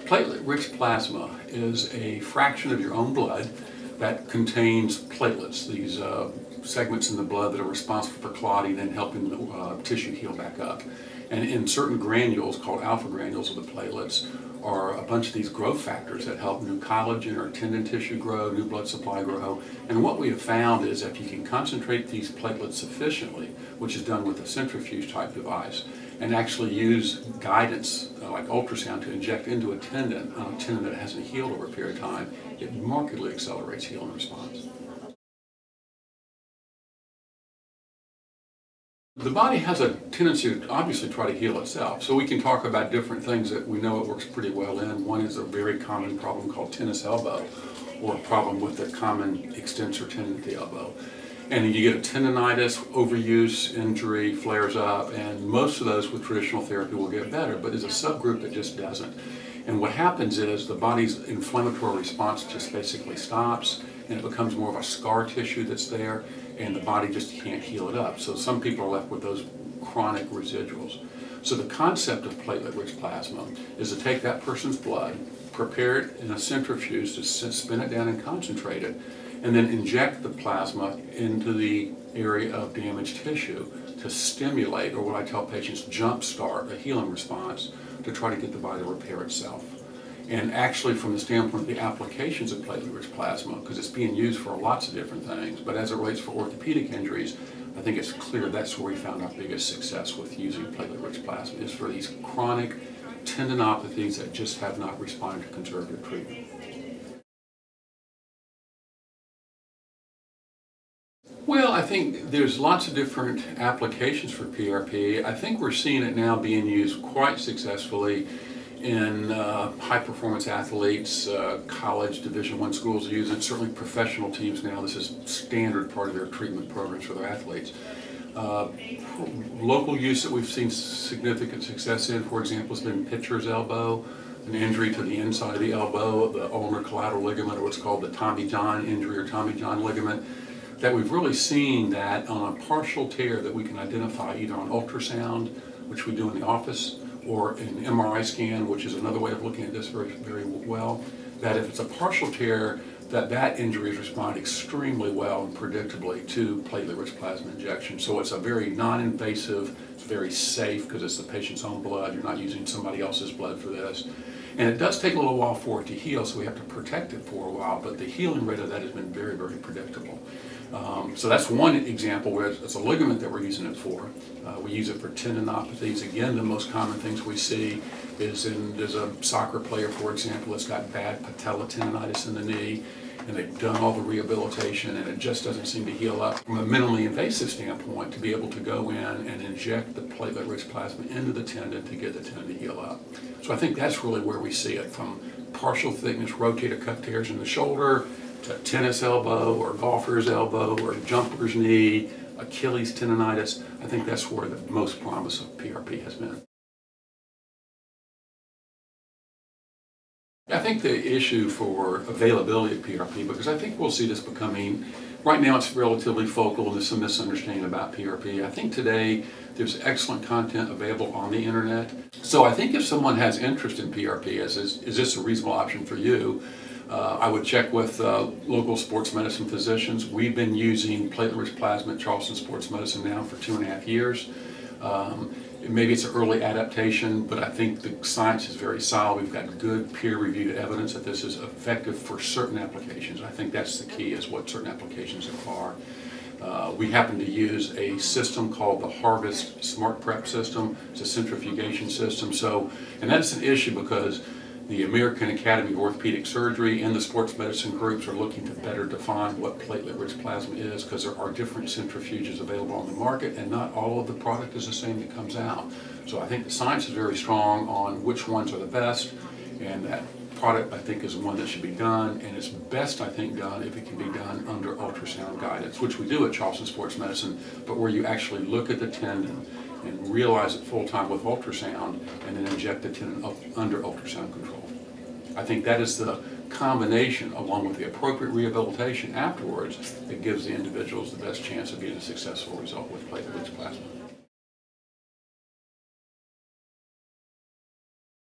Platelet-rich plasma is a fraction of your own blood that contains platelets, these segments in the blood that are responsible for clotting and helping the tissue heal back up. And in certain granules, called alpha granules of the platelets, are a bunch of these growth factors that help new collagen or tendon tissue grow, new blood supply grow. And what we have found is if you can concentrate these platelets sufficiently, which is done with a centrifuge type device, and actually use guidance like ultrasound to inject into a tendon on a tendon that hasn't healed over a period of time, it markedly accelerates healing response. The body has a tendency to obviously try to heal itself, so we can talk about different things that we know it works pretty well in. One is a very common problem called tennis elbow, or a problem with the common extensor tendon of the elbow. And you get a tendonitis, overuse, injury, flares up, and most of those with traditional therapy will get better, but there's a subgroup that just doesn't. And what happens is the body's inflammatory response just basically stops, and it becomes more of a scar tissue that's there, and the body just can't heal it up. So some people are left with those chronic residuals. So the concept of platelet-rich plasma is to take that person's blood, prepare it in a centrifuge to spin it down and concentrate it, and then inject the plasma into the area of damaged tissue to stimulate, or what I tell patients, jumpstart a healing response to try to get the body to repair itself. And actually, from the standpoint of the applications of platelet-rich plasma, because it's being used for lots of different things, but as it relates for orthopedic injuries, I think it's clear that's where we found our biggest success with using platelet-rich plasma, is for these chronic tendinopathies that just have not responded to conservative treatment. Well, I think there's lots of different applications for PRP. I think we're seeing it now being used quite successfully in high-performance athletes. College Division I schools use it. Certainly professional teams now, this is standard part of their treatment programs for their athletes. Local use that we've seen significant success in, for example, has been pitcher's elbow, an injury to the inside of the elbow, the ulnar collateral ligament, or what's called the Tommy John injury or Tommy John ligament, that we've really seen that on a partial tear that we can identify either on ultrasound, which we do in the office, or an MRI scan, which is another way of looking at this very well, that if it's a partial tear, that injury is responding extremely well and predictably to platelet-rich plasma injection. So it's a very non-invasive, it's very safe because it's the patient's own blood. You're not using somebody else's blood for this. And it does take a little while for it to heal, so we have to protect it for a while, but the healing rate of that has been very, very predictable. So that's one example where it's a ligament that we're using it for. We use it for tendinopathies. Again, the most common things we see is there's a soccer player, for example, that's got bad patella tendonitis in the knee, and they've done all the rehabilitation and it just doesn't seem to heal up. From a minimally invasive standpoint, to be able to go in and inject the platelet-rich plasma into the tendon to get the tendon to heal up. So I think that's really where we see it, from partial thickness rotator cuff tears in the shoulder, to tennis elbow or golfer's elbow or jumper's knee, Achilles tendonitis. I think that's where the most promise of PRP has been. I think the issue for availability of PRP, because I think we'll see this becoming, right now it's relatively focal and there's some misunderstanding about PRP. I think today there's excellent content available on the internet. So I think if someone has interest in PRP, is this a reasonable option for you? I would check with local sports medicine physicians. We've been using platelet-rich plasma at Charleston Sports Medicine now for 2.5 years. Maybe it's an early adaptation, but I think the science is very solid. We've got good peer-reviewed evidence that this is effective for certain applications. I think that's the key, is what certain applications are. We happen to use a system called the Harvest Smart Prep system. It's a centrifugation system. And that's an issue because the American Academy of Orthopedic Surgery and the sports medicine groups are looking to better define what platelet-rich plasma is, because there are different centrifuges available on the market and not all of the product is the same that comes out. So I think the science is very strong on which ones are the best, and that product I think is one that should be done, and it's best I think done if it can be done under ultrasound guidance, which we do at Charleston Sports Medicine, but where you actually look at the tendon and realize it full time with ultrasound and then inject the tendon under ultrasound control. I think that is the combination, along with the appropriate rehabilitation afterwards, that gives the individuals the best chance of getting a successful result with platelet-rich plasma.